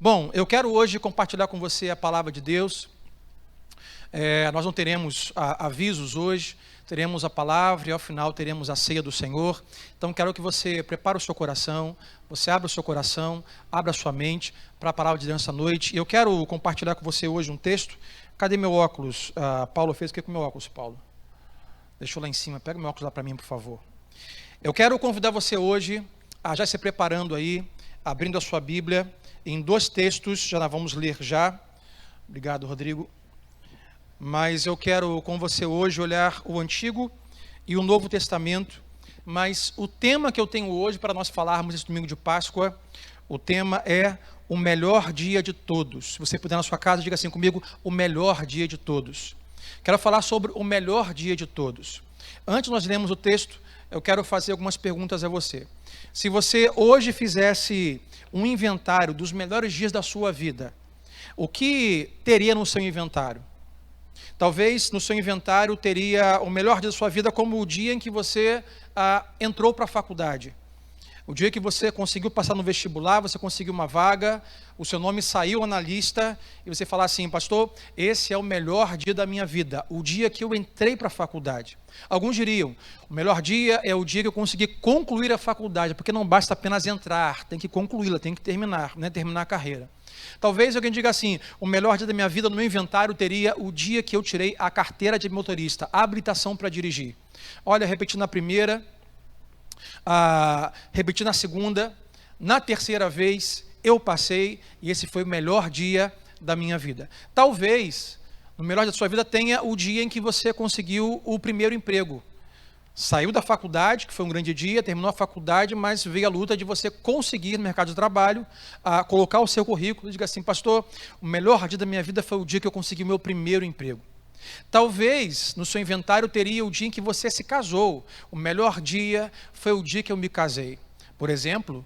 Bom, eu quero hoje compartilhar com você a palavra de Deus. Nós não teremos avisos hoje, teremos a palavra e ao final teremos a ceia do Senhor. Então quero que você prepare o seu coração, você abra o seu coração, abra a sua mente para a palavra de Deus nessa noite. Eu quero compartilhar com você hoje um texto. Cadê meu óculos? Paulo fez o que com meu óculos, Paulo? Deixou lá em cima, pega meu óculos lá para mim, por favor. Eu quero convidar você hoje a já se preparando aí, abrindo a sua Bíblia, em dois textos, já nós vamos ler já. Obrigado, Rodrigo. Mas eu quero com você hoje olhar o Antigo e o Novo Testamento. Mas o tema que eu tenho hoje para nós falarmos esse domingo de Páscoa, o tema é o melhor dia de todos. Se você puder na sua casa, diga assim comigo, o melhor dia de todos. Quero falar sobre o melhor dia de todos. Antes de nós lermos o texto, eu quero fazer algumas perguntas a você. Se você hoje fizesse um inventário dos melhores dias da sua vida, o que teria no seu inventário? Talvez no seu inventário teria o melhor dia da sua vida como o dia em que você entrou para a faculdade. O dia que você conseguiu passar no vestibular, você conseguiu uma vaga, o seu nome saiu na lista e você fala assim, pastor, esse é o melhor dia da minha vida, o dia que eu entrei para a faculdade. Alguns diriam, o melhor dia é o dia que eu consegui concluir a faculdade, porque não basta apenas entrar, tem que concluí-la, tem que terminar, né? Terminar a carreira. Talvez alguém diga assim, o melhor dia da minha vida no meu inventário teria o dia que eu tirei a carteira de motorista, a habilitação para dirigir. Olha, repetindo a primeira, repetindo a segunda, na terceira vez eu passei e esse foi o melhor dia da minha vida. Talvez, no melhor dia da sua vida, tenha o dia em que você conseguiu o primeiro emprego. Saiu da faculdade, que foi um grande dia, terminou a faculdade, mas veio a luta de você conseguir no mercado de trabalho, colocar o seu currículo e diga assim, pastor, o melhor dia da minha vida foi o dia que eu consegui o meu primeiro emprego. Talvez no seu inventário teria o dia em que você se casou. O melhor dia foi o dia que eu me casei. Por exemplo,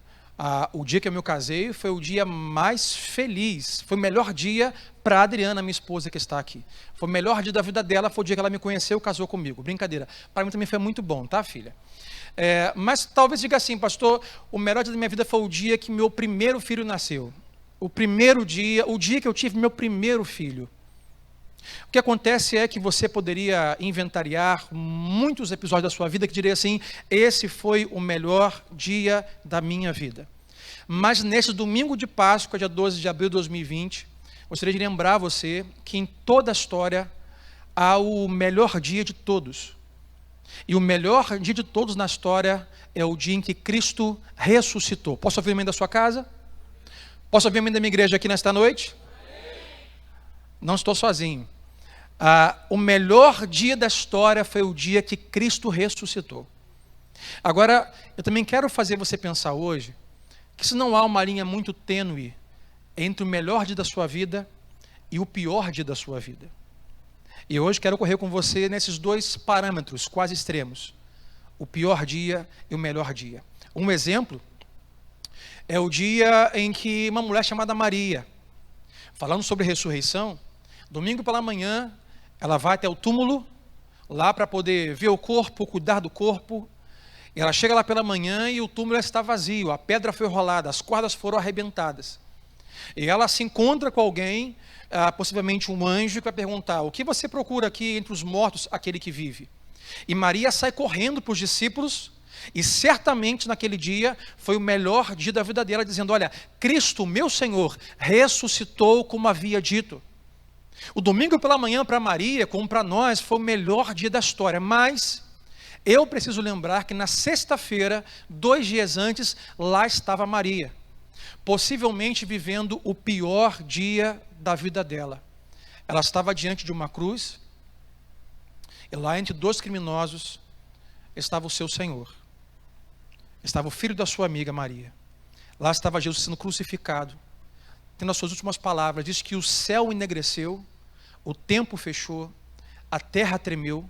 o dia que eu me casei foi o dia mais feliz. Foi o melhor dia para a Adriana, minha esposa que está aqui. Foi o melhor dia da vida dela, foi o dia que ela me conheceu e casou comigo. Brincadeira. Para mim também foi muito bom, tá, filha? Mas talvez diga assim, pastor, o melhor dia da minha vida foi o dia que meu primeiro filho nasceu. O primeiro dia, o dia que eu tive meu primeiro filho. O que acontece é que você poderia inventariar muitos episódios da sua vida que diria assim, esse foi o melhor dia da minha vida. Mas nesse domingo de Páscoa, dia 12 de abril de 2020, gostaria de lembrar você que em toda a história há o melhor dia de todos. E o melhor dia de todos na história é o dia em que Cristo ressuscitou. Posso ouvir o amém da sua casa? Posso ouvir o amém da minha igreja aqui nesta noite? Não estou sozinho. O melhor dia da história foi o dia que Cristo ressuscitou. Agora, eu também quero fazer você pensar hoje que se não há uma linha muito tênue entre o melhor dia da sua vida e o pior dia da sua vida. E hoje quero correr com você nesses dois parâmetros quase extremos. O pior dia e o melhor dia. Um exemplo é o dia em que uma mulher chamada Maria, falando sobre ressurreição, domingo pela manhã, ela vai até o túmulo, lá para poder ver o corpo, cuidar do corpo. E ela chega lá pela manhã e o túmulo está vazio, a pedra foi rolada, as cordas foram arrebentadas. E ela se encontra com alguém, possivelmente um anjo, que vai perguntar, o que você procura aqui entre os mortos, aquele que vive? E Maria sai correndo para os discípulos, e certamente naquele dia foi o melhor dia da vida dela, dizendo, olha, Cristo, meu Senhor, ressuscitou como havia dito. O domingo pela manhã para Maria, como para nós, foi o melhor dia da história, mas eu preciso lembrar que na sexta-feira, 2 dias antes, lá estava Maria, possivelmente vivendo o pior dia da vida dela. Ela estava diante de uma cruz, e lá entre 2 criminosos estava o seu Senhor, estava o filho da sua amiga Maria, lá estava Jesus sendo crucificado, tendo as suas últimas palavras, diz que o céu enegreceu, o tempo fechou, a terra tremeu,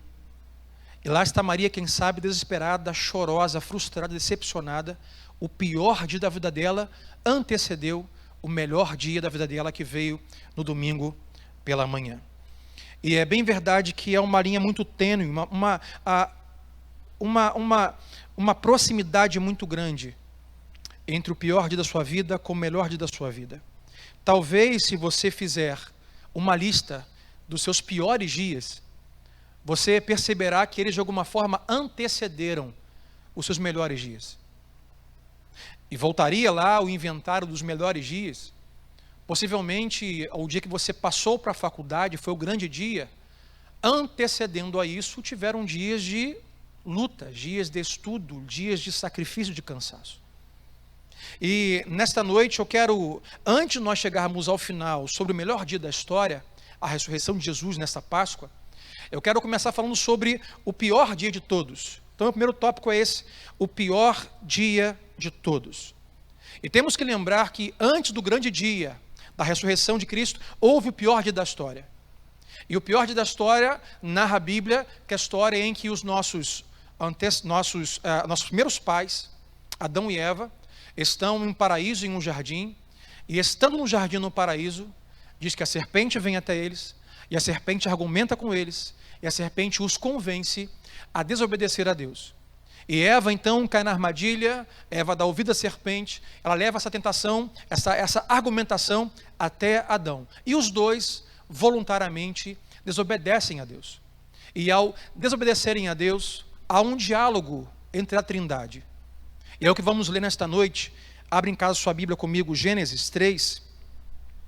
e lá está Maria, quem sabe, desesperada, chorosa, frustrada, decepcionada. O pior dia da vida dela antecedeu o melhor dia da vida dela, que veio no domingo pela manhã. E é bem verdade que é uma linha muito tênue, uma proximidade muito grande entre o pior dia da sua vida com o melhor dia da sua vida. Talvez, se você fizer uma lista dos seus piores dias, você perceberá que eles de alguma forma antecederam os seus melhores dias. E voltaria lá ao inventário dos melhores dias. Possivelmente, o dia que você passou para a faculdade foi o grande dia. Antecedendo a isso, tiveram dias de luta, dias de estudo, dias de sacrifício, de cansaço. E nesta noite eu quero, antes de nós chegarmos ao final, sobre o melhor dia da história, a ressurreição de Jesus nesta Páscoa, eu quero começar falando sobre o pior dia de todos. Então o primeiro tópico é esse, o pior dia de todos. E temos que lembrar que antes do grande dia da ressurreição de Cristo, houve o pior dia da história. E o pior dia da história, narra a Bíblia, que é a história em que os nossos primeiros pais, Adão e Eva, estão em um paraíso, em um jardim, e estando no jardim, no paraíso, diz que a serpente vem até eles, e a serpente argumenta com eles, e a serpente os convence a desobedecer a Deus. E Eva então cai na armadilha, Eva dá ouvido à serpente, ela leva essa tentação, essa argumentação até Adão. E os dois voluntariamente desobedecem a Deus. E ao desobedecerem a Deus, há um diálogo entre a Trindade. E é o que vamos ler nesta noite. Abre em casa sua Bíblia comigo, Gênesis 3,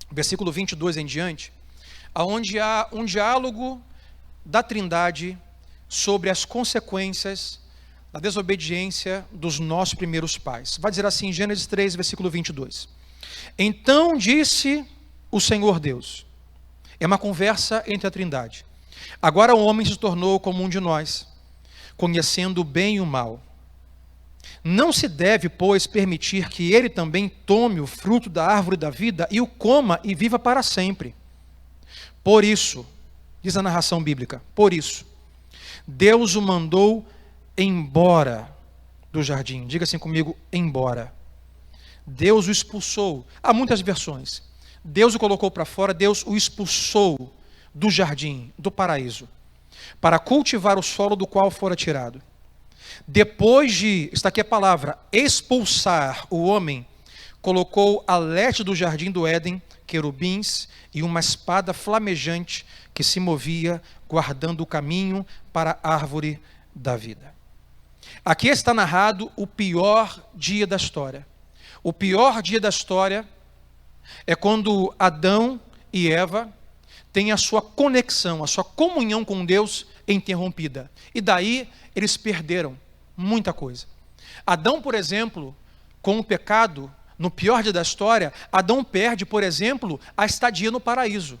versículo 22 em diante, onde há um diálogo da Trindade sobre as consequências da desobediência dos nossos primeiros pais. Vai dizer assim, Gênesis 3, versículo 22. Então disse o Senhor Deus, é uma conversa entre a Trindade, agora o homem se tornou como um de nós, conhecendo o bem e o mal. Não se deve, pois, permitir que ele também tome o fruto da árvore da vida e o coma e viva para sempre. Por isso, diz a narração bíblica, por isso, Deus o mandou embora do jardim. Diga assim comigo, embora. Deus o expulsou. Há muitas versões. Deus o colocou para fora, Deus o expulsou do jardim, do paraíso, para cultivar o solo do qual fora tirado. Depois de, está aqui a palavra, expulsar o homem, colocou a leste do jardim do Éden querubins e uma espada flamejante que se movia, guardando o caminho para a árvore da vida. Aqui está narrado o pior dia da história. O pior dia da história é quando Adão e Eva têm a sua conexão, a sua comunhão com Deus interrompida. E daí eles perderam muita coisa. Adão, por exemplo, com o pecado, no pior dia da história, Adão perde, por exemplo, a estadia no paraíso.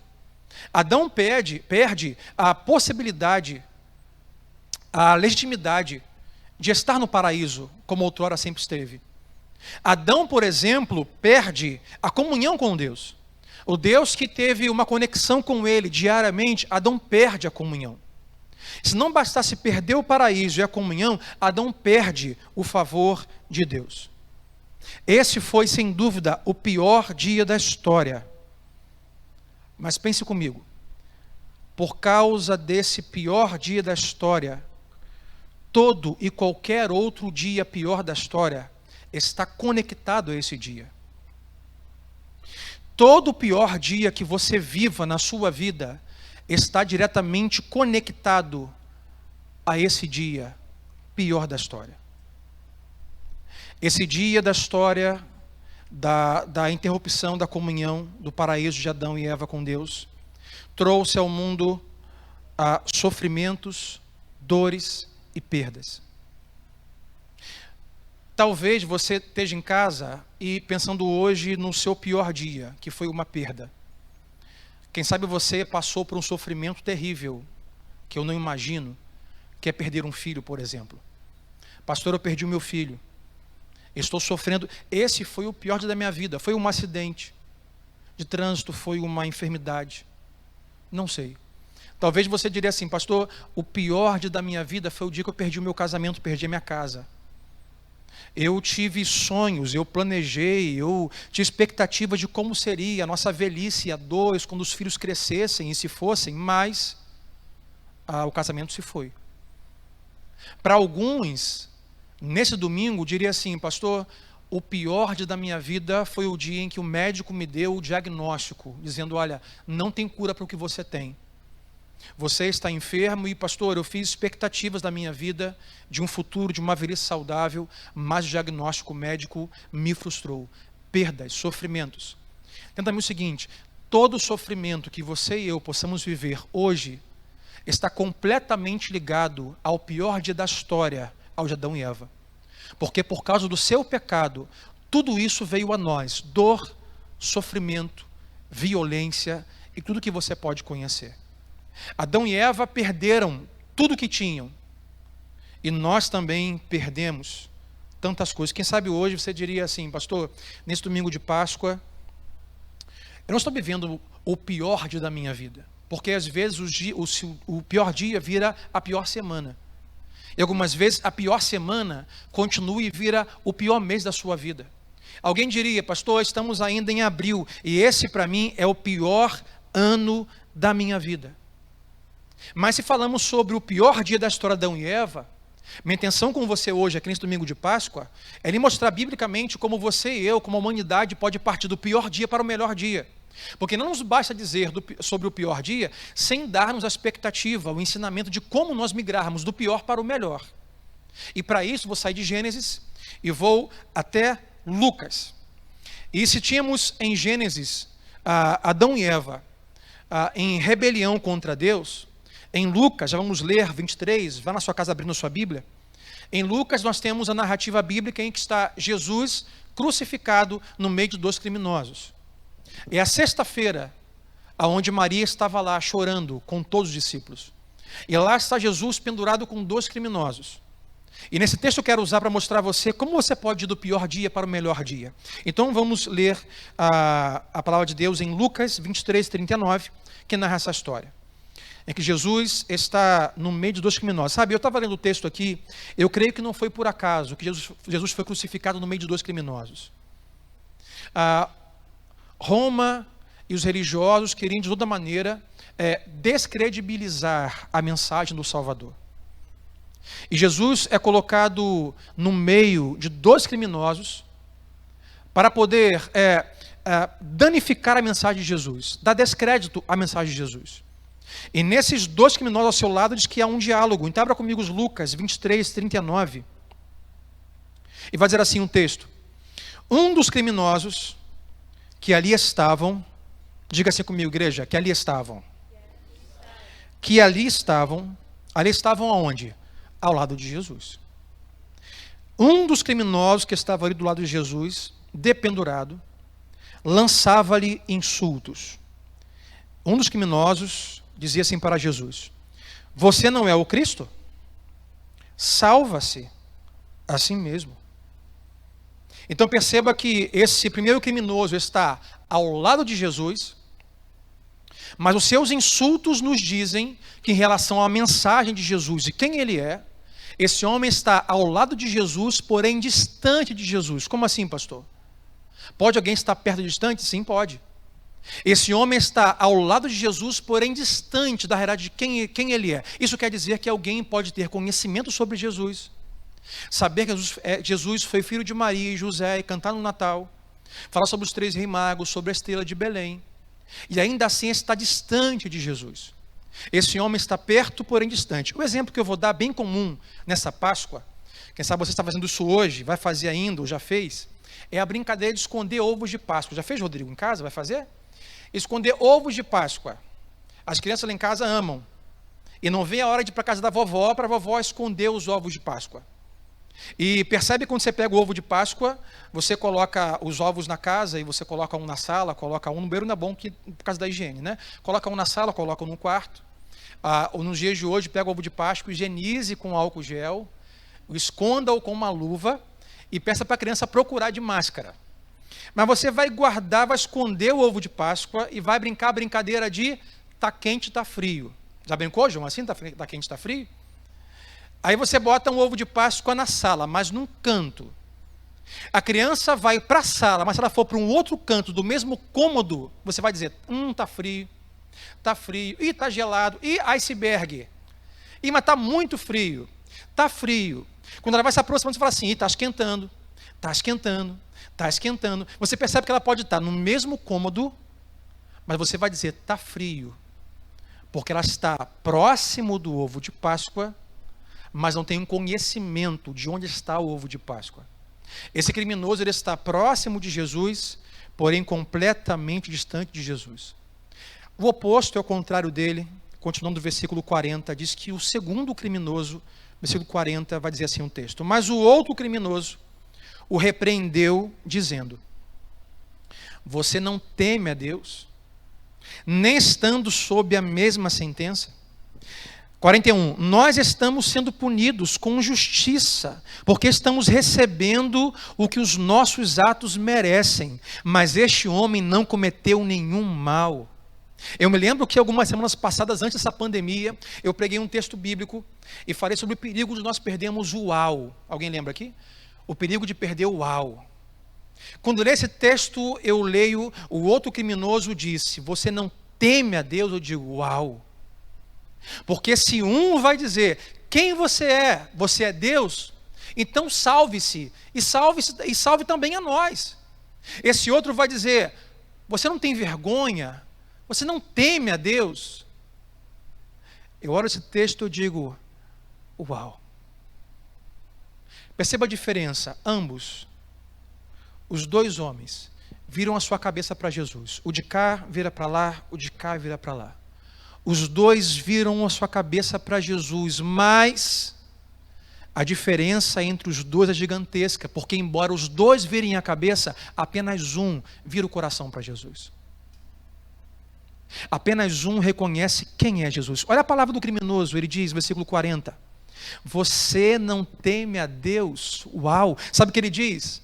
Adão perde a possibilidade, a legitimidade de estar no paraíso, como outrora sempre esteve. Adão, por exemplo, perde a comunhão com Deus. O Deus que teve uma conexão com ele diariamente, Adão perde a comunhão. Se não bastasse perder o paraíso e a comunhão, Adão perde o favor de Deus. Esse foi, sem dúvida, o pior dia da história. Mas pense comigo, por causa desse pior dia da história, todo e qualquer outro dia pior da história está conectado a esse dia. Todo o pior dia que você viva na sua vida está diretamente conectado a esse dia pior da história. Esse dia da história da interrupção da comunhão do paraíso de Adão e Eva com Deus trouxe ao mundo sofrimentos, dores e perdas. Talvez você esteja em casa e pensando hoje no seu pior dia, que foi uma perda. Quem sabe você passou por um sofrimento terrível, que eu não imagino, que é perder um filho, por exemplo. Pastor, eu perdi o meu filho. Estou sofrendo. Esse foi o pior dia da minha vida. Foi um acidente de trânsito, foi uma enfermidade. Não sei. Talvez você diria assim, pastor, o pior dia da minha vida foi o dia que eu perdi o meu casamento, perdi a minha casa. Eu tive sonhos, eu planejei, eu tinha expectativa de como seria a nossa velhice a dois, quando os filhos crescessem e se fossem, mas o casamento se foi. Para alguns, nesse domingo, diria assim, pastor, o pior dia da minha vida foi o dia em que o médico me deu o diagnóstico, dizendo, olha, não tem cura para o que você tem. Você está enfermo e, pastor, eu fiz expectativas da minha vida, de um futuro, de uma velhice saudável, mas o diagnóstico médico me frustrou. Perdas, sofrimentos. Entenda-me o seguinte, todo sofrimento que você e eu possamos viver hoje está completamente ligado ao pior dia da história, ao de Adão e Eva. Porque por causa do seu pecado, tudo isso veio a nós, dor, sofrimento, violência e tudo que você pode conhecer. Adão e Eva perderam tudo que tinham. E nós também perdemos tantas coisas. Quem sabe hoje você diria assim, pastor, nesse domingo de Páscoa, eu não estou vivendo o pior dia da minha vida. Porque às vezes o pior dia vira a pior semana. E algumas vezes a pior semana continua e vira o pior mês da sua vida. Alguém diria, pastor, estamos ainda em abril, e esse para mim é o pior ano da minha vida. Mas se falamos sobre o pior dia da história de Adão e Eva, minha intenção com você hoje, aqui nesse domingo de Páscoa, é lhe mostrar biblicamente como você e eu, como a humanidade, pode partir do pior dia para o melhor dia. Porque não nos basta dizer sobre o pior dia, sem darmos a expectativa, o ensinamento de como nós migrarmos do pior para o melhor. E para isso vou sair de Gênesis e vou até Lucas. E se tínhamos em Gênesis Adão e Eva em rebelião contra Deus, em Lucas, já vamos ler 23, vá na sua casa abrindo a sua Bíblia. Em Lucas nós temos a narrativa bíblica em que está Jesus crucificado no meio de dois criminosos. É a sexta-feira, onde Maria estava lá chorando com todos os discípulos. E lá está Jesus pendurado com dois criminosos. E nesse texto eu quero usar para mostrar a você como você pode ir do pior dia para o melhor dia. Então vamos ler a palavra de Deus em Lucas 23, 39, que narra essa história. Em que Jesus está no meio de dois criminosos. Sabe, eu estava lendo o texto aqui, eu creio que não foi por acaso que Jesus foi crucificado no meio de dois criminosos. Roma e os religiosos queriam de toda maneira descredibilizar a mensagem do Salvador. E Jesus é colocado no meio de dois criminosos para poder danificar a mensagem de Jesus, dar descrédito à mensagem de Jesus. E nesses dois criminosos ao seu lado diz que há um diálogo. Então abra comigo os Lucas 23, 39. E vai dizer assim um texto. Um dos criminosos que ali estavam, diga assim comigo, igreja, que ali estavam. Que ali estavam aonde? Ao lado de Jesus. Um dos criminosos que estava ali do lado de Jesus, dependurado, lançava-lhe insultos. Um dos criminosos dizia assim para Jesus: você não é o Cristo? Salva-se a si mesmo. Então perceba que esse primeiro criminoso está ao lado de Jesus, mas os seus insultos nos dizem que em relação à mensagem de Jesus e quem ele é, esse homem está ao lado de Jesus, porém distante de Jesus. Como assim, pastor? Pode alguém estar perto e distante? Sim, pode. Esse homem está ao lado de Jesus, porém distante da realidade de quem ele é. Isso quer dizer que alguém pode ter conhecimento sobre Jesus, saber que Jesus foi filho de Maria e José e cantar no Natal, falar sobre os 3 reis magos, sobre a estrela de Belém, e ainda assim está distante de Jesus. Esse homem está perto, porém distante. O exemplo que eu vou dar, bem comum nessa Páscoa, quem sabe você está fazendo isso hoje, vai fazer ainda ou já fez, é a brincadeira de esconder ovos de Páscoa. Já fez, Rodrigo, em casa? Vai fazer? Esconder ovos de Páscoa. As crianças lá em casa amam. E não vem a hora de ir para a casa da vovó, para a vovó esconder os ovos de Páscoa. E percebe quando você pega o ovo de Páscoa, você coloca os ovos na casa, e você coloca um na sala, coloca um no banheiro, não é bom por causa da higiene, né? Coloca um na sala, coloca um no quarto. Ou nos dias de hoje, pega o ovo de Páscoa, higienize com álcool gel, esconda-o com uma luva, e peça para a criança procurar de máscara. Mas você vai guardar, vai esconder o ovo de Páscoa e vai brincar a brincadeira de tá quente, tá frio. Já brincou, João? Assim, tá quente, tá frio? Aí você bota um ovo de Páscoa na sala, mas num canto. A criança vai para a sala, mas se ela for para um outro canto do mesmo cômodo, você vai dizer, tá frio, ih, tá gelado, ih, iceberg. Ih, mas tá muito frio, tá frio. Quando ela vai se aproximando, você fala assim, tá esquentando, Está esquentando, está esquentando. Você percebe que ela pode estar no mesmo cômodo, mas você vai dizer, está frio. Porque ela está próximo do ovo de Páscoa, mas não tem um conhecimento de onde está o ovo de Páscoa. Esse criminoso, ele está próximo de Jesus, porém completamente distante de Jesus. O oposto é o contrário dele. Continuando o versículo 40, diz que o segundo criminoso, versículo 40, vai dizer assim um texto: mas o outro criminoso o repreendeu, dizendo: você não teme a Deus, nem estando sob a mesma sentença? 41, nós estamos sendo punidos com justiça, porque estamos recebendo o que os nossos atos merecem, mas este homem não cometeu nenhum mal. Eu me lembro que algumas semanas passadas, antes dessa pandemia, eu preguei um texto bíblico e falei sobre o perigo de nós perdermos o uau. Alguém lembra aqui? O perigo de perder o uau. Quando eu leio esse texto, eu leio, o outro criminoso disse, você não teme a Deus? Eu digo, uau. Porque se um vai dizer, quem você é? Você é Deus? Então salve-se, e salve também a nós. Esse outro vai dizer, você não tem vergonha? Você não teme a Deus? Eu olho esse texto e eu digo, uau. Perceba a diferença, ambos, os dois homens, viram a sua cabeça para Jesus. O de cá vira para lá, o de cá vira para lá. Os dois viram a sua cabeça para Jesus, mas a diferença entre os dois é gigantesca, porque embora os dois virem a cabeça, apenas um vira o coração para Jesus. Apenas um reconhece quem é Jesus. Olha a palavra do criminoso, ele diz, versículo 40, você não teme a Deus? Uau! Sabe o que ele diz?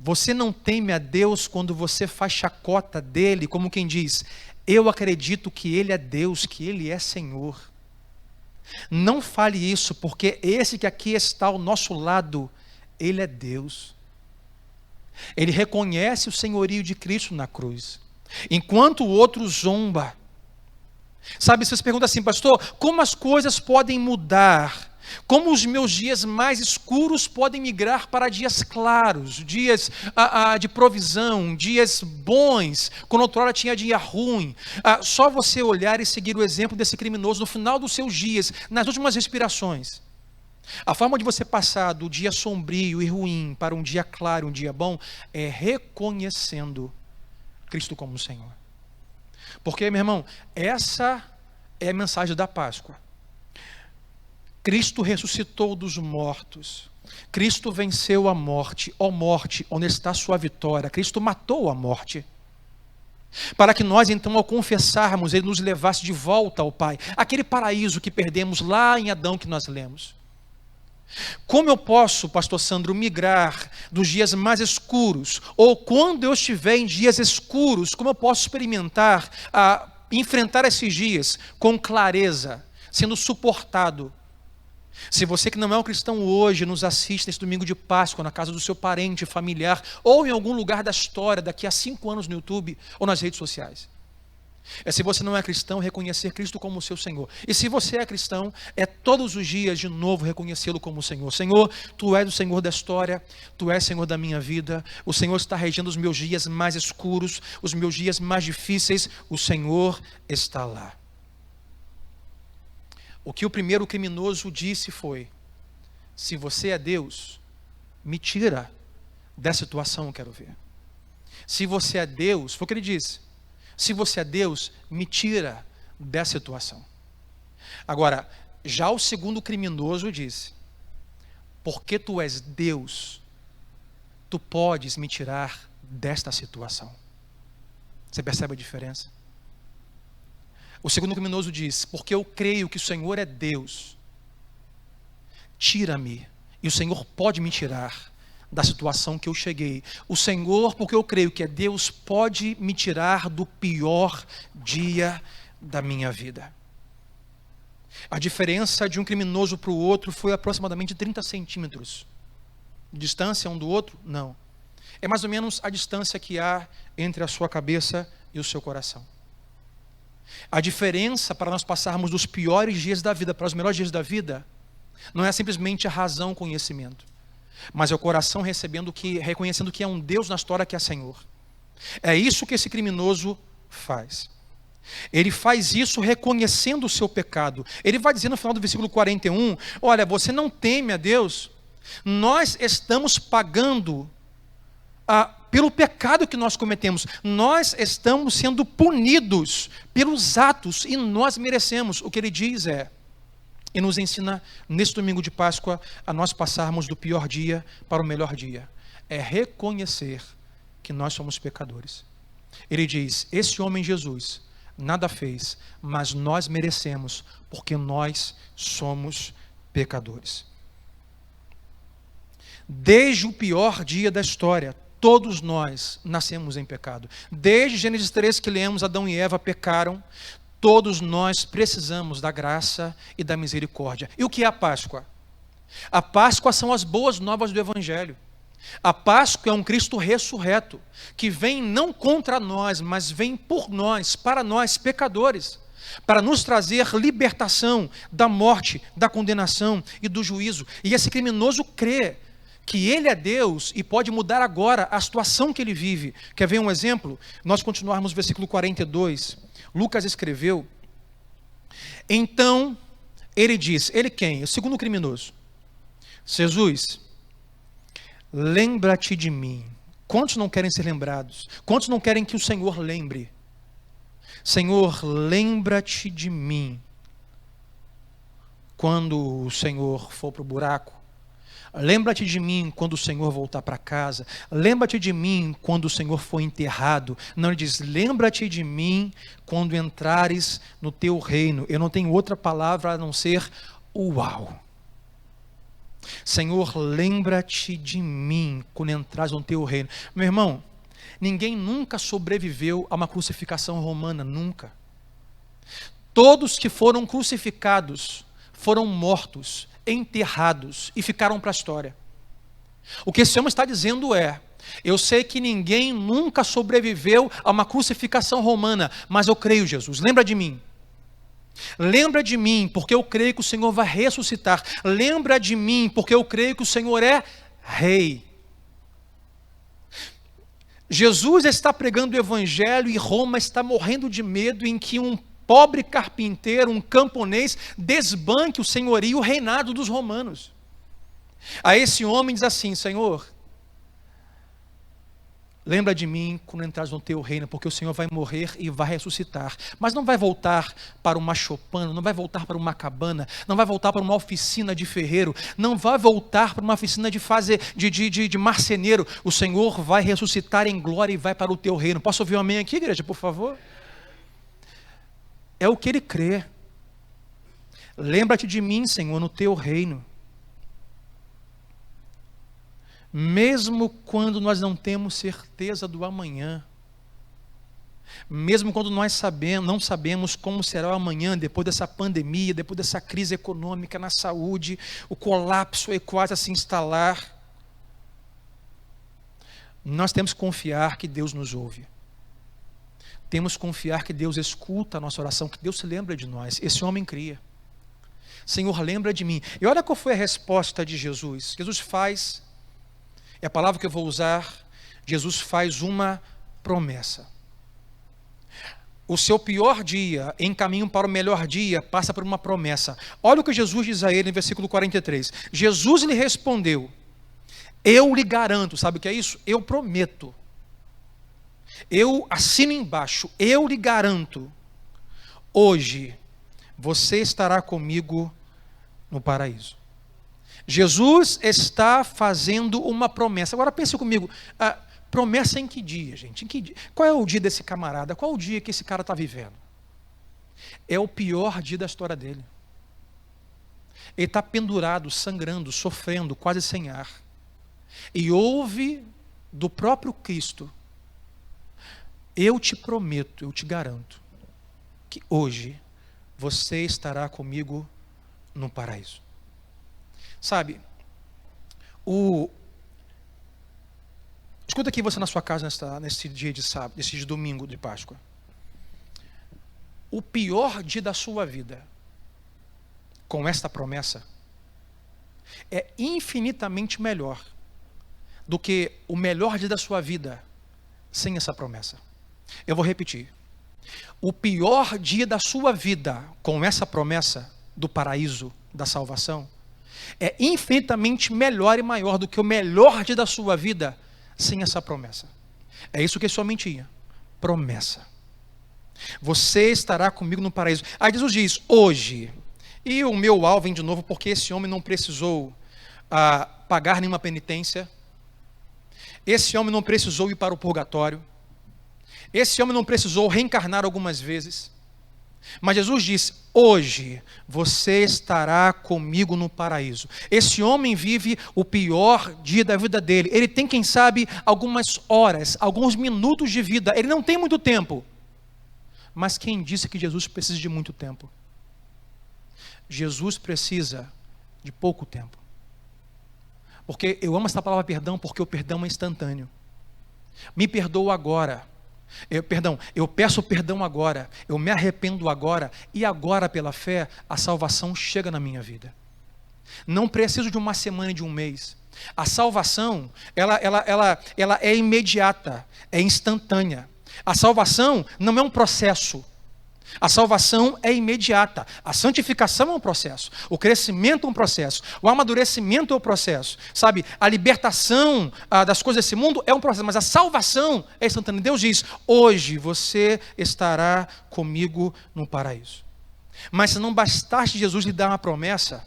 Você não teme a Deus quando você faz chacota dele, como quem diz, eu acredito que ele é Deus, que ele é Senhor. Não fale isso, porque esse que aqui está ao nosso lado, ele é Deus. Ele reconhece o senhorio de Cristo na cruz. Enquanto o outro zomba. Sabe, você se pergunta assim, pastor, como as coisas podem mudar? Como os meus dias mais escuros podem migrar para dias claros, dias de provisão, dias bons, quando outrora tinha dia ruim? Só você olhar e seguir o exemplo desse criminoso no final dos seus dias, nas últimas respirações. A forma de você passar do dia sombrio e ruim para um dia claro, um dia bom, é reconhecendo Cristo como Senhor. Porque, meu irmão, essa é a mensagem da Páscoa. Cristo ressuscitou dos mortos. Cristo venceu a morte. Ó morte, onde está a sua vitória? Cristo matou a morte. Para que nós, então, ao confessarmos, Ele nos levasse de volta ao Pai. Aquele paraíso que perdemos lá em Adão que nós lemos. Como eu posso, pastor Sandro, migrar dos dias mais escuros? Ou quando eu estiver em dias escuros, como eu posso experimentar, enfrentar esses dias com clareza, sendo suportado? Se você que não é um cristão hoje nos assiste nesse domingo de Páscoa na casa do seu parente, familiar, ou em algum lugar da história, daqui a 5 anos no YouTube ou nas redes sociais. Se você não é cristão, reconhecer Cristo como seu Senhor. E se você é cristão, é todos os dias de novo reconhecê-lo como Senhor. Senhor, Tu és o Senhor da história, Tu és Senhor da minha vida, o Senhor está regendo os meus dias mais escuros, os meus dias mais difíceis, o Senhor está lá. O que o primeiro criminoso disse foi, se você é Deus, me tira dessa situação, eu quero ver. Se você é Deus, foi o que ele disse, se você é Deus, me tira dessa situação. Agora, já o segundo criminoso disse, porque tu és Deus, tu podes me tirar desta situação. Você percebe a diferença? O segundo criminoso diz, porque eu creio que o Senhor é Deus, tira-me, e o Senhor pode me tirar da situação que eu cheguei. O Senhor, porque eu creio que é Deus, pode me tirar do pior dia da minha vida. A diferença de um criminoso para o outro foi aproximadamente 30 centímetros. Distância um do outro? Não. É mais ou menos a distância que há entre a sua cabeça e o seu coração. A diferença para nós passarmos dos piores dias da vida para os melhores dias da vida não é simplesmente a razão, o conhecimento. mas é o coração reconhecendo que é um Deus na história que é Senhor. É isso que esse criminoso faz. Ele faz isso reconhecendo o seu pecado. Ele vai dizer no final do versículo 41, olha, você não teme a Deus? Nós estamos pagando pelo pecado que nós cometemos. Nós estamos sendo punidos pelos atos e nós merecemos. O que ele diz e nos ensina nesse domingo de Páscoa a nós passarmos do pior dia para o melhor dia. É reconhecer que nós somos pecadores. Ele diz, esse homem Jesus nada fez, mas nós merecemos, porque nós somos pecadores. Desde o pior dia da história, todos nós nascemos em pecado. Desde Gênesis 3 que lemos, Adão e Eva pecaram. Todos nós precisamos da graça e da misericórdia. E o que é a Páscoa? A Páscoa são as boas novas do Evangelho. A Páscoa é um Cristo ressurreto, que vem não contra nós, mas vem por nós, para nós pecadores, para nos trazer libertação da morte, da condenação e do juízo. E esse criminoso crê que ele é Deus e pode mudar agora a situação que ele vive. Quer ver um exemplo? Nós continuarmos no versículo 42. Lucas escreveu, então ele diz, ele quem? O segundo criminoso. Jesus, lembra-te de mim. Quantos não querem ser lembrados? Quantos não querem que o Senhor lembre? Senhor, lembra-te de mim. Quando o Senhor for para o buraco, lembra-te de mim quando o Senhor voltar para casa. Lembra-te de mim quando o Senhor for enterrado. Não, ele diz, lembra-te de mim quando entrares no teu reino. Eu não tenho outra palavra a não ser uau. Senhor, lembra-te de mim quando entrares no teu reino. Meu irmão, ninguém nunca sobreviveu a uma crucificação romana, nunca. Todos que foram crucificados foram mortos, enterrados e ficaram para a história. O que esse homem está dizendo eu sei que ninguém nunca sobreviveu a uma crucificação romana, mas eu creio, Jesus, lembra de mim. Lembra de mim, porque eu creio que o Senhor vai ressuscitar. Lembra de mim, porque eu creio que o Senhor é Rei. Jesus está pregando o Evangelho e Roma está morrendo de medo em que um pobre carpinteiro, um camponês, desbanque o senhorio, o reinado dos romanos. A esse homem diz assim, Senhor, lembra de mim quando entrares no teu reino, porque o Senhor vai morrer e vai ressuscitar. Mas não vai voltar para uma choupana, não vai voltar para uma cabana, não vai voltar para uma oficina de ferreiro, não vai voltar para uma oficina de marceneiro. O Senhor vai ressuscitar em glória e vai para o teu reino. Posso ouvir um amém aqui, igreja, por favor? É o que ele crê. Lembra-te de mim, Senhor, no teu reino. Mesmo quando nós não temos certeza do amanhã, mesmo quando nós não sabemos como será o amanhã, depois dessa pandemia, depois dessa crise econômica na saúde, o colapso é quase a se instalar, nós temos que confiar que Deus nos ouve. Temos que confiar que Deus escuta a nossa oração, que Deus se lembra de nós. Esse homem cria. Senhor, lembra de mim. E olha qual foi a resposta de Jesus. Jesus faz, é a palavra que eu vou usar, Jesus faz uma promessa. O seu pior dia, em caminho para o melhor dia, passa por uma promessa. Olha o que Jesus diz a ele no versículo 43. Jesus lhe respondeu, eu lhe garanto, sabe o que é isso? Eu prometo. Eu assino embaixo, eu lhe garanto, hoje você estará comigo no paraíso. Jesus está fazendo uma promessa. Agora pense comigo, promessa em que dia, gente? Em que dia? Qual é o dia desse camarada? Qual é o dia que esse cara está vivendo? É o pior dia da história dele. Ele está pendurado, sangrando, sofrendo, quase sem ar. E ouve do próprio Cristo, eu te prometo, eu te garanto, que hoje você estará comigo no paraíso. Sabe, escuta aqui você na sua casa nesse dia de sábado, nesse dia de domingo de Páscoa. O pior dia da sua vida, com esta promessa, é infinitamente melhor do que o melhor dia da sua vida sem essa promessa. Eu vou repetir. O pior dia da sua vida com essa promessa do paraíso, da salvação, é infinitamente melhor e maior do que o melhor dia da sua vida sem essa promessa. É isso que esse homem tinha. Promessa. Você estará comigo no paraíso. Aí Jesus diz, hoje. E o meu alvo vem de novo porque esse homem não precisou pagar nenhuma penitência. Esse homem não precisou ir para o purgatório. Esse homem não precisou reencarnar algumas vezes. Mas Jesus disse, hoje você estará comigo no paraíso. Esse homem vive o pior dia da vida dele. Ele tem, quem sabe, algumas horas, alguns minutos de vida. Ele não tem muito tempo. Mas quem disse que Jesus precisa de muito tempo? Jesus precisa de pouco tempo. Porque eu amo essa palavra perdão, porque o perdão é instantâneo. Me perdoa agora. Eu peço perdão agora, eu me arrependo agora, e agora pela fé, a salvação chega na minha vida. Não preciso de uma semana e de um mês. A salvação, ela é imediata, é instantânea. A salvação não é um processo. A salvação é imediata. A santificação é um processo. O crescimento é um processo. O amadurecimento é um processo. Sabe, a libertação das coisas desse mundo é um processo. Mas a salvação é instantânea. Deus diz, hoje você estará comigo no paraíso. Mas se não bastasse Jesus lhe dar uma promessa,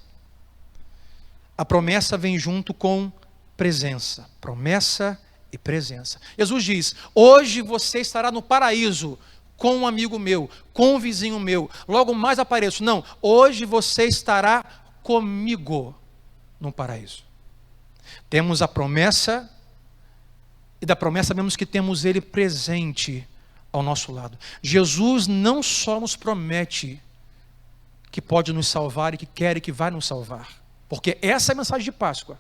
a promessa vem junto com presença. Promessa e presença. Jesus diz, hoje você estará no paraíso, com um amigo meu, com um vizinho meu, logo mais apareço. Não, hoje você estará comigo no paraíso. Temos a promessa, e da promessa vemos que temos Ele presente ao nosso lado. Jesus não só nos promete que pode nos salvar e que quer e que vai nos salvar, porque essa é a mensagem de Páscoa.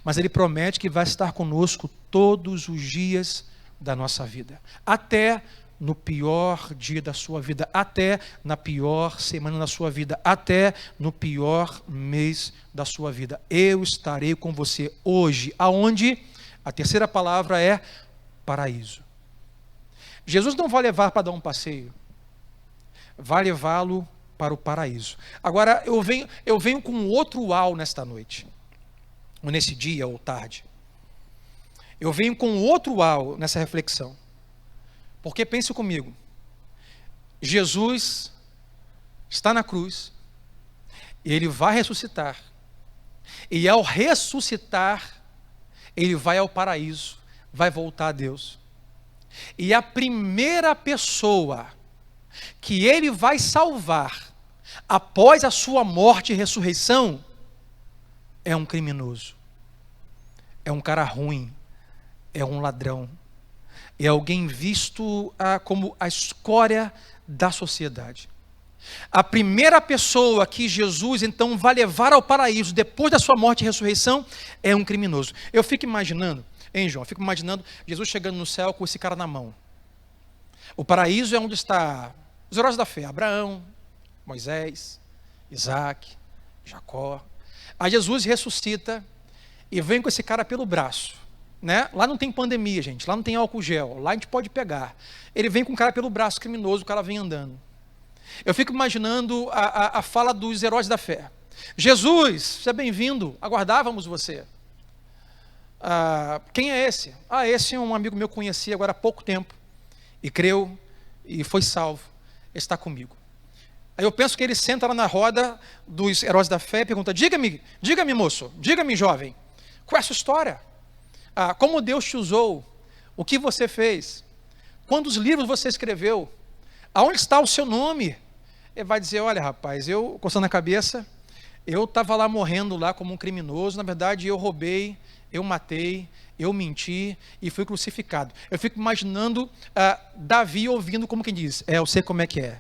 Mas Ele promete que vai estar conosco todos os dias da nossa vida, até no pior dia da sua vida, até na pior semana da sua vida, até no pior mês da sua vida. Eu estarei com você hoje, aonde? A terceira palavra é paraíso. Jesus não vai levar para dar um passeio, vai levá-lo para o paraíso. Agora, eu venho com outro uau nesta noite, ou nesse dia, ou tarde. Eu venho com outro uau nessa reflexão. Porque pense comigo, Jesus está na cruz, Ele vai ressuscitar, e ao ressuscitar, Ele vai ao paraíso, vai voltar a Deus. E a primeira pessoa que Ele vai salvar, após a sua morte e ressurreição, é um criminoso, é um cara ruim, é um ladrão. É alguém visto como a escória da sociedade. A primeira pessoa que Jesus então vai levar ao paraíso depois da sua morte e ressurreição é um criminoso. Eu fico imaginando, hein, João? Eu fico imaginando Jesus chegando no céu com esse cara na mão. O paraíso é onde está os heróis da fé: Abraão, Moisés, Isaac, Jacó. Aí Jesus ressuscita e vem com esse cara pelo braço. Né? Lá não tem pandemia, gente. Lá não tem álcool gel. Lá a gente pode pegar. Ele vem com o cara pelo braço criminoso, o cara vem andando. Eu fico imaginando a fala dos heróis da fé. Jesus, seja bem-vindo. Aguardávamos você. Quem é esse? Esse é um amigo meu que conheci agora há pouco tempo. E creu e foi salvo. Está comigo. Aí eu penso que ele senta lá na roda dos heróis da fé e pergunta, diga-me moço, diga-me jovem, qual é a sua história? Como Deus te usou, o que você fez, quantos livros você escreveu, aonde está o seu nome? Ele vai dizer, olha rapaz, eu, coçando a cabeça, eu estava lá morrendo lá como um criminoso, na verdade eu roubei, eu matei, eu menti e fui crucificado. Eu fico imaginando Davi ouvindo como quem diz, eu sei como é que é.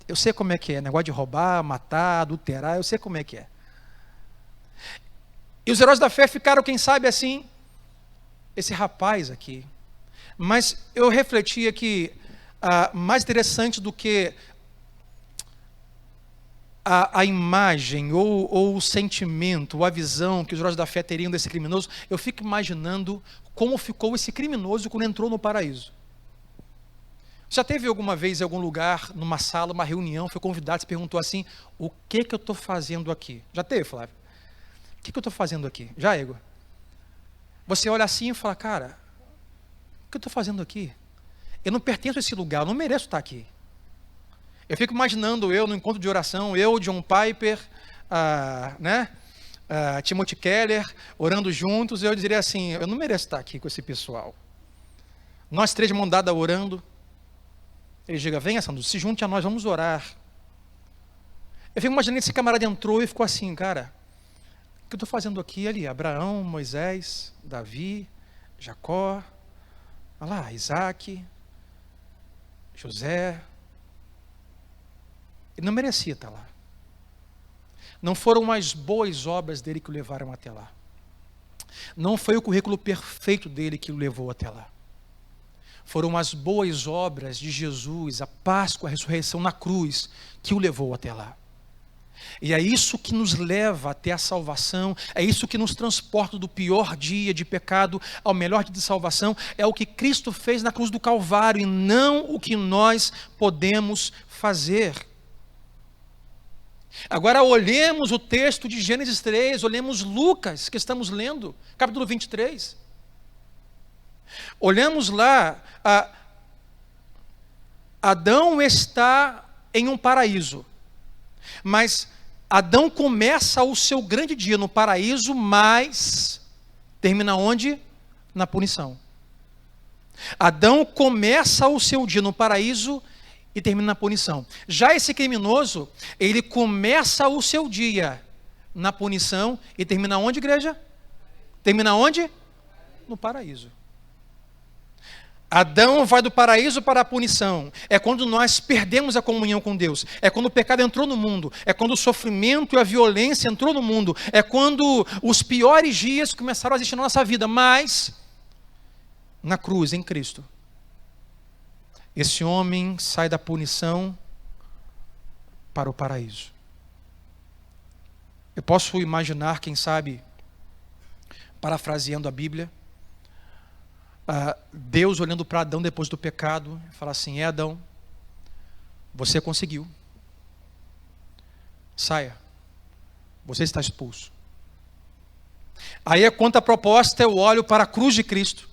Eu sei como é que é, negócio de roubar, matar, adulterar, eu sei como é que é. E os heróis da fé ficaram, quem sabe assim, esse rapaz aqui. Mas eu refletia que mais interessante do que a imagem, ou o sentimento, ou a visão que os heróis da fé teriam desse criminoso, eu fico imaginando como ficou esse criminoso quando entrou no paraíso. Já teve alguma vez em algum lugar, numa sala, uma reunião, foi convidado, se perguntou assim, o que eu estou fazendo aqui? Já teve, Flávio? O que eu estou fazendo aqui? Já, Igor? Você olha assim e fala, cara, o que eu estou fazendo aqui? Eu não pertenço a esse lugar, eu não mereço estar aqui. Eu fico imaginando eu no encontro de oração, eu, John Piper, Timothy Keller, orando juntos, eu diria assim, eu não mereço estar aqui com esse pessoal. Nós três de mão dada orando. Ele diga, venha, Sandro, se junte a nós, vamos orar. Eu fico imaginando esse camarada entrou e ficou assim, cara, o que eu estou fazendo aqui ali? Abraão, Moisés, Davi, Jacó, olha lá, Isaac, José. Ele não merecia estar lá. Não foram as boas obras dele que o levaram até lá. Não foi o currículo perfeito dele que o levou até lá. Foram as boas obras de Jesus, a Páscoa, a ressurreição na cruz, que o levou até lá. E é isso que nos leva até a salvação, é isso que nos transporta do pior dia de pecado ao melhor dia de salvação, é o que Cristo fez na cruz do Calvário e não o que nós podemos fazer. Agora olhemos o texto de Gênesis 3, olhemos Lucas, que estamos lendo, capítulo 23. Olhamos lá, Adão está em um paraíso, mas Adão começa o seu grande dia no paraíso, mas termina onde? Na punição. Adão começa o seu dia no paraíso e termina na punição. Já esse criminoso, ele começa o seu dia na punição e termina onde, igreja? Termina onde? No paraíso. Adão vai do paraíso para a punição. É quando nós perdemos a comunhão com Deus. É quando o pecado entrou no mundo. É quando o sofrimento e a violência entrou no mundo. É quando os piores dias começaram a existir na nossa vida. Mas, na cruz, em Cristo, esse homem sai da punição para o paraíso. Eu posso imaginar, quem sabe, parafraseando a Bíblia, Deus olhando para Adão depois do pecado, fala assim, Adão, você conseguiu. Saia. Você está expulso. Aí a contraproposta, eu olho para a cruz de Cristo.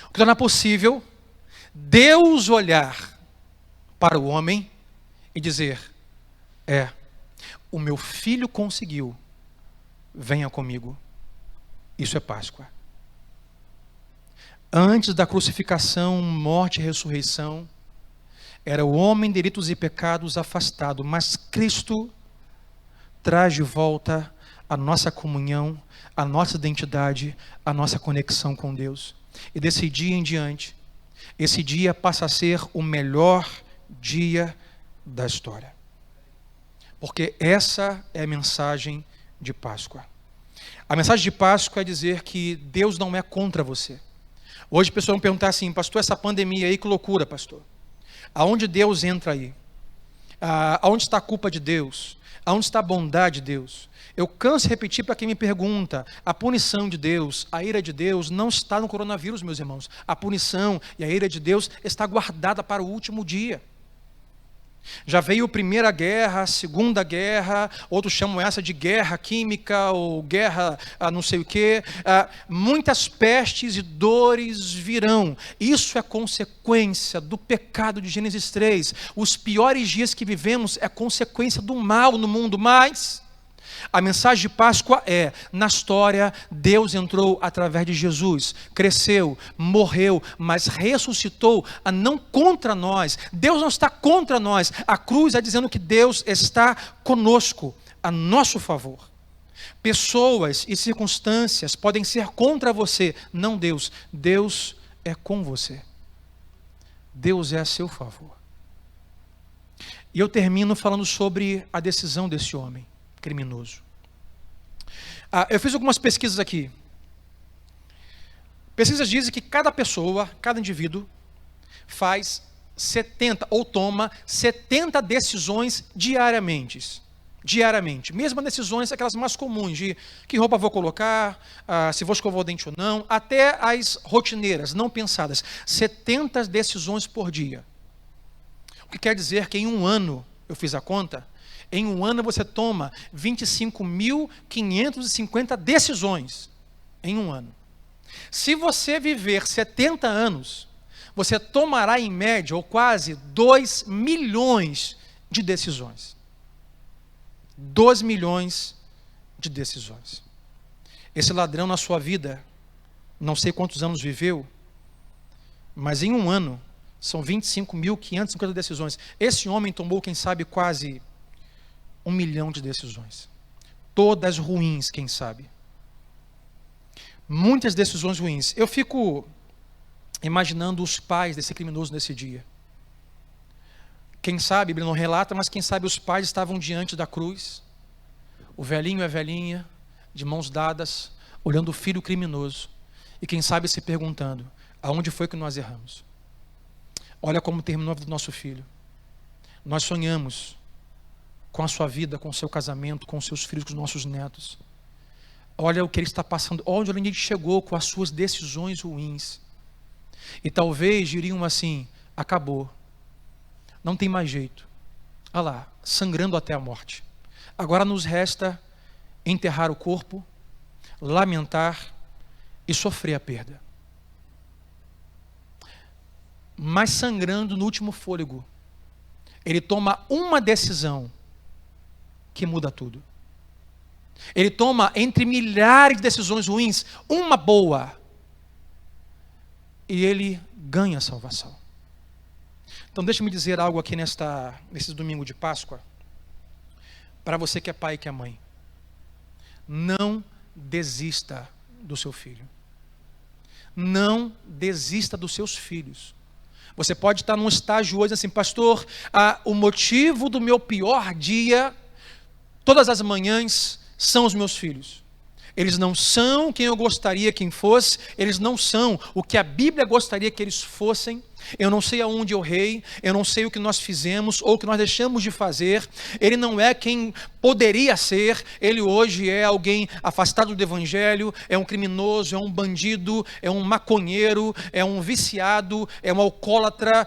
O que torna possível Deus olhar para o homem e dizer, o meu filho conseguiu, venha comigo. Isso é Páscoa. Antes da crucificação, morte e ressurreição, era o homem de delitos e pecados afastado, mas Cristo traz de volta a nossa comunhão, a nossa identidade, a nossa conexão com Deus. E desse dia em diante, esse dia passa a ser o melhor dia da história. Porque essa é a mensagem de Páscoa. A mensagem de Páscoa é dizer que Deus não é contra você. Hoje as pessoas vão perguntar assim, pastor, essa pandemia aí, que loucura, pastor. Aonde Deus entra aí? Aonde está a culpa de Deus? Aonde está a bondade de Deus? Eu canso de repetir para quem me pergunta, a punição de Deus, a ira de Deus não está no coronavírus, meus irmãos. A punição e a ira de Deus está guardada para o último dia. Já veio a Primeira Guerra, a Segunda Guerra, outros chamam essa de guerra química ou guerra não sei o quê. Muitas pestes e dores virão. Isso é consequência do pecado de Gênesis 3. Os piores dias que vivemos é consequência do mal no mundo, mas a mensagem de Páscoa é, na história, Deus entrou através de Jesus, cresceu, morreu, mas ressuscitou, não contra nós. Deus não está contra nós. A cruz é dizendo que Deus está conosco, a nosso favor. Pessoas e circunstâncias podem ser contra você, não Deus. Deus é com você. Deus é a seu favor. E eu termino falando sobre a decisão desse homem criminoso. Eu fiz algumas pesquisas aqui. Pesquisas dizem que cada pessoa, cada indivíduo, faz 70 ou toma 70 decisões diariamente. diariamente. Mesmo decisões, aquelas mais comuns, de que roupa vou colocar, se vou escovar o dente ou não, até as rotineiras, não pensadas. 70 decisões por dia. O que quer dizer que em um ano, eu fiz a conta, em um ano você toma 25.550 decisões. Em um ano. Se você viver 70 anos, você tomará em média, ou quase, 2 milhões de decisões. 2 milhões de decisões. Esse ladrão na sua vida, não sei quantos anos viveu, mas em um ano, são 25.550 decisões. Esse homem tomou, quem sabe, quase 1 milhão de decisões. Todas ruins, quem sabe. Muitas decisões ruins. Eu fico imaginando os pais desse criminoso nesse dia. Quem sabe, a Bíblia não relata, mas quem sabe os pais estavam diante da cruz. O velhinho e a velhinha, de mãos dadas, olhando o filho criminoso. E quem sabe se perguntando, aonde foi que nós erramos? Olha como terminou a vida do nosso filho. Nós sonhamos com a sua vida, com o seu casamento, com os seus filhos, com os nossos netos. Olha o que ele está passando, olha onde ele chegou com as suas decisões ruins. E talvez diriam assim, acabou. Não tem mais jeito. Olha lá, sangrando até a morte. Agora nos resta enterrar o corpo, lamentar e sofrer a perda. Mas sangrando no último fôlego, ele toma uma decisão que muda tudo. Ele toma, entre milhares de decisões ruins, uma boa. E ele ganha a salvação. Então deixa-me dizer algo aqui nesse domingo de Páscoa. Para você que é pai e que é mãe. Não desista do seu filho. Não desista dos seus filhos. Você pode estar num estágio hoje assim, pastor, o motivo do meu pior dia, todas as manhãs, são os meus filhos. Eles não são quem eu gostaria que fosse, eles não são o que a Bíblia gostaria que eles fossem. Eu não sei aonde eu errei, eu não sei o que nós fizemos ou o que nós deixamos de fazer. Ele não é quem poderia ser, ele hoje é alguém afastado do Evangelho, é um criminoso, é um bandido, é um maconheiro, é um viciado, é um alcoólatra,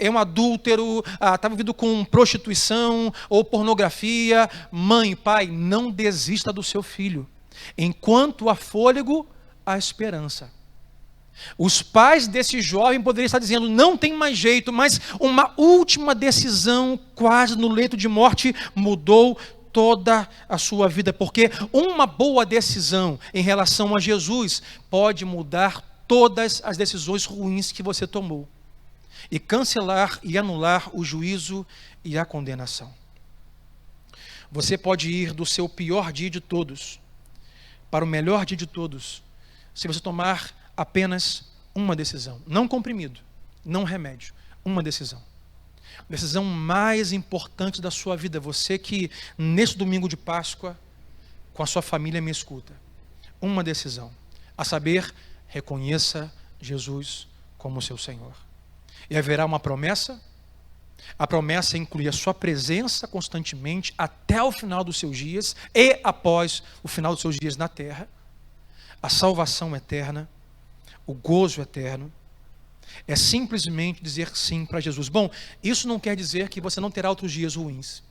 é um adúltero, está envolvido com prostituição ou pornografia. Mãe, pai, não desista do seu filho. Enquanto há fôlego, há esperança. Os pais desse jovem poderiam estar dizendo, não tem mais jeito, mas uma última decisão, quase no leito de morte, mudou toda a sua vida, porque uma boa decisão em relação a Jesus pode mudar todas as decisões ruins que você tomou e cancelar e anular o juízo e a condenação. Você pode ir do seu pior dia de todos para o melhor dia de todos, se você tomar apenas uma decisão. Não comprimido, não remédio, uma decisão. A decisão mais importante da sua vida, você que nesse domingo de Páscoa, com a sua família me escuta. Uma decisão, a saber, reconheça Jesus como seu Senhor. E haverá uma promessa. A promessa inclui a sua presença constantemente até o final dos seus dias e após o final dos seus dias na terra. A salvação eterna, o gozo eterno. É simplesmente dizer sim para Jesus. Bom, isso não quer dizer que você não terá outros dias ruins.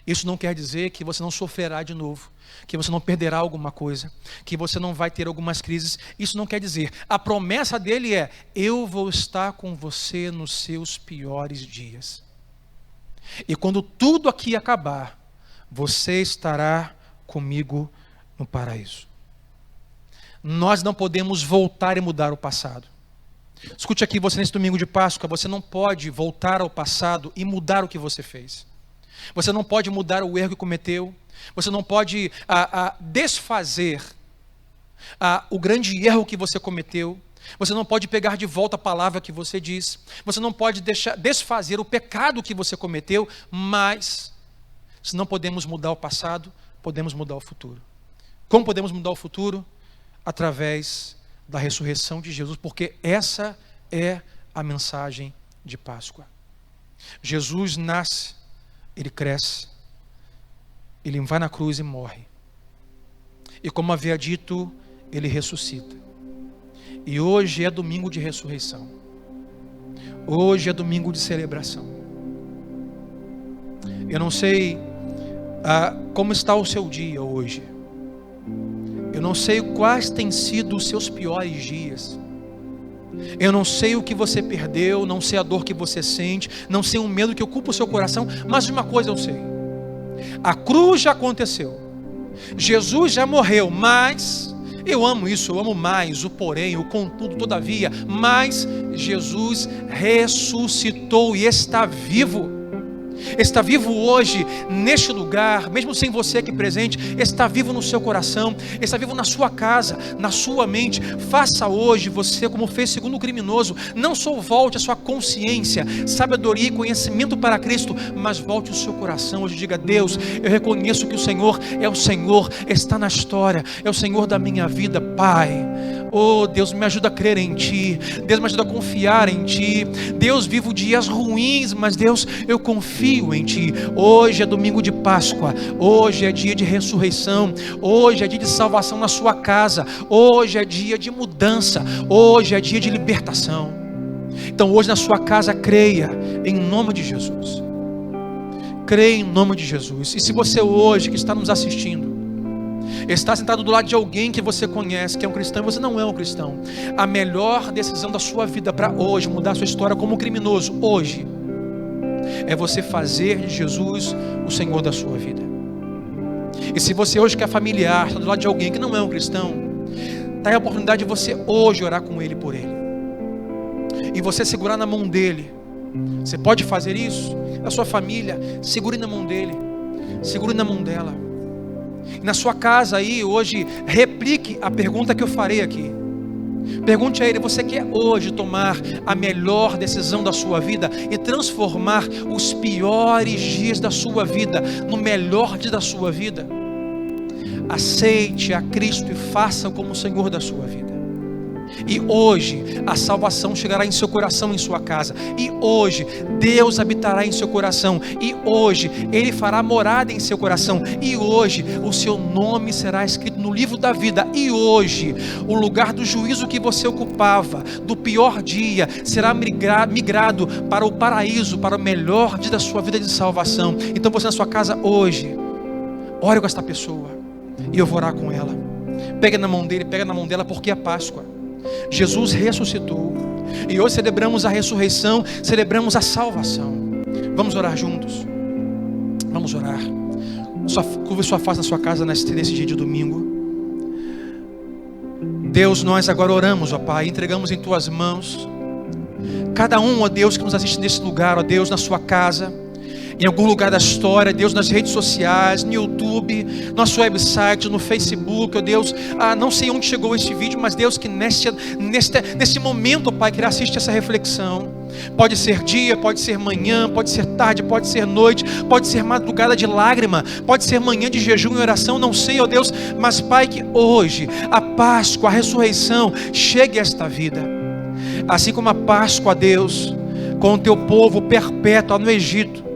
Isso não quer dizer que você não sofrerá de novo, que você não perderá alguma coisa, que você não vai ter algumas crises. Isso não quer dizer. A promessa dele é, eu vou estar com você nos seus piores dias. E quando tudo aqui acabar, você estará comigo no paraíso. Nós não podemos voltar e mudar o passado. Escute aqui, você nesse domingo de Páscoa, você não pode voltar ao passado e mudar o que você fez. Você não pode mudar o erro que cometeu. Você não pode desfazer o grande erro que você cometeu. Você não pode pegar de volta a palavra que você diz. Você não pode desfazer o pecado que você cometeu. Mas, se não podemos mudar o passado, podemos mudar o futuro. Como podemos mudar o futuro? Através da ressurreição de Jesus, porque essa é a mensagem de Páscoa. Jesus nasce, ele cresce, Ele vai na cruz e morre. E como havia dito, ele ressuscita. E hoje é domingo de ressurreição. Hoje é domingo de celebração. Eu não sei como está o seu dia hoje. Eu não sei quais têm sido os seus piores dias. Eu não sei o que você perdeu, não sei a dor que você sente, não sei o medo que ocupa o seu coração, mas de uma coisa eu sei: a cruz já aconteceu, Jesus já morreu, mas eu amo isso, eu amo mais o porém, o contudo, todavia, mas Jesus ressuscitou e está vivo. Está vivo hoje, neste lugar, mesmo sem você aqui presente, está vivo no seu coração, está vivo na sua casa, na sua mente. Faça hoje você como fez segundo o criminoso, não só volte a sua consciência, sabedoria e conhecimento para Cristo, mas volte o seu coração hoje. Diga: Deus, eu reconheço que o Senhor é o Senhor, está na história, é o Senhor da minha vida, Pai. Oh Deus, me ajuda a crer em Ti, Deus me ajuda a confiar em Ti. Deus, vivo dias ruins, mas Deus, eu confio em Ti. Hoje é domingo de Páscoa, hoje é dia de ressurreição, hoje é dia de salvação na sua casa, hoje é dia de mudança, hoje é dia de libertação. Então hoje na sua casa creia em nome de Jesus. Creia em nome de Jesus. E se você hoje que está nos assistindo está sentado do lado de alguém que você conhece, que é um cristão, e você não é um cristão, a melhor decisão da sua vida para hoje, mudar a sua história como criminoso, hoje, é você fazer de Jesus o Senhor da sua vida. E se você hoje que é familiar, está do lado de alguém que não é um cristão, está aí a oportunidade de você hoje orar com ele, por ele, e você segurar na mão dele. Você pode fazer isso? A sua família, segure na mão dele, segure na mão dela. E na sua casa aí hoje, replique a pergunta que eu farei aqui. Pergunte a ele: você quer hoje tomar a melhor decisão da sua vida e transformar os piores dias da sua vida no melhor dia da sua vida? Aceite a Cristo e faça como o Senhor da sua vida. E hoje a salvação chegará em seu coração, em sua casa. E hoje Deus habitará em seu coração. E hoje Ele fará morada em seu coração. E hoje o seu nome será escrito no livro da vida. E hoje o lugar do juízo que você ocupava, do pior dia, será migrado para o paraíso, para o melhor dia da sua vida de salvação. Então você na sua casa hoje, ore com esta pessoa, e eu vou orar com ela. Pega na mão dele, pega na mão dela, porque é Páscoa. Jesus ressuscitou, e hoje celebramos a ressurreição, celebramos a salvação. Vamos orar juntos. Vamos orar. Curva sua face na sua casa nesse dia de domingo. Deus, nós agora oramos, ó Pai, entregamos em Tuas mãos cada um, ó Deus, que nos assiste nesse lugar, ó Deus, na sua casa, em algum lugar da história, Deus, nas redes sociais, no YouTube, no nosso website, no Facebook, ó Deus, não sei onde chegou esse vídeo, mas Deus, que nesse momento, ó Pai, que ele assiste essa reflexão, pode ser dia, pode ser manhã, pode ser tarde, pode ser noite, pode ser madrugada de lágrima, pode ser manhã de jejum e oração, não sei, ó Deus, mas Pai, que hoje, a Páscoa, a ressurreição, chegue a esta vida, assim como a Páscoa, Deus, com o Teu povo perpétuo no Egito.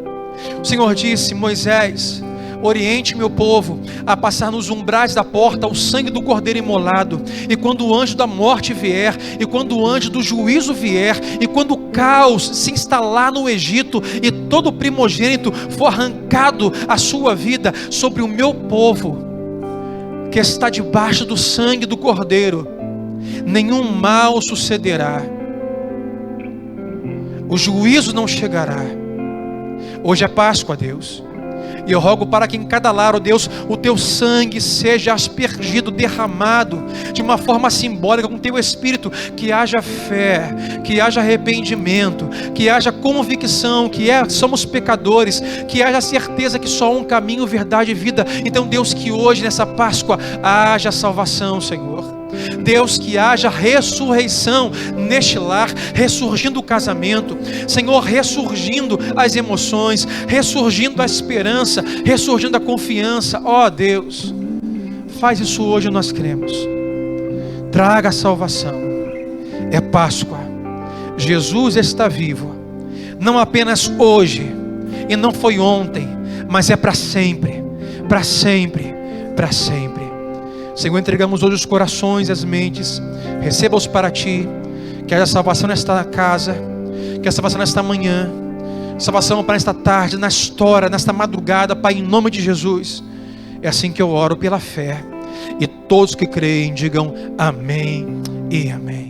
O Senhor disse: Moisés, oriente meu povo a passar nos umbrais da porta o sangue do cordeiro imolado, e quando o anjo da morte vier, e quando o anjo do juízo vier, e quando o caos se instalar no Egito, e todo primogênito for arrancado a sua vida sobre o meu povo, que está debaixo do sangue do cordeiro, nenhum mal sucederá, o juízo não chegará. Hoje é Páscoa, Deus, e eu rogo para que em cada lar, ó Deus, o Teu sangue seja aspergido, derramado de uma forma simbólica com o Teu Espírito, que haja fé, que haja arrependimento, que haja convicção que somos pecadores, que haja certeza que só há um caminho, verdade e vida. Então Deus, que hoje nessa Páscoa haja salvação, Senhor. Deus, que haja ressurreição neste lar, ressurgindo o casamento, Senhor, ressurgindo as emoções, ressurgindo a esperança, ressurgindo a confiança. Ó Deus, faz isso hoje, nós cremos. Traga a salvação. É Páscoa. Jesus está vivo, não apenas hoje, e não foi ontem, mas é para sempre para sempre, para sempre. Senhor, entregamos hoje os corações e as mentes, receba-os para Ti, que haja salvação nesta casa, que haja salvação nesta manhã, salvação para esta tarde, nesta hora, nesta madrugada, Pai, em nome de Jesus. É assim que eu oro pela fé, e todos que creem digam amém e amém.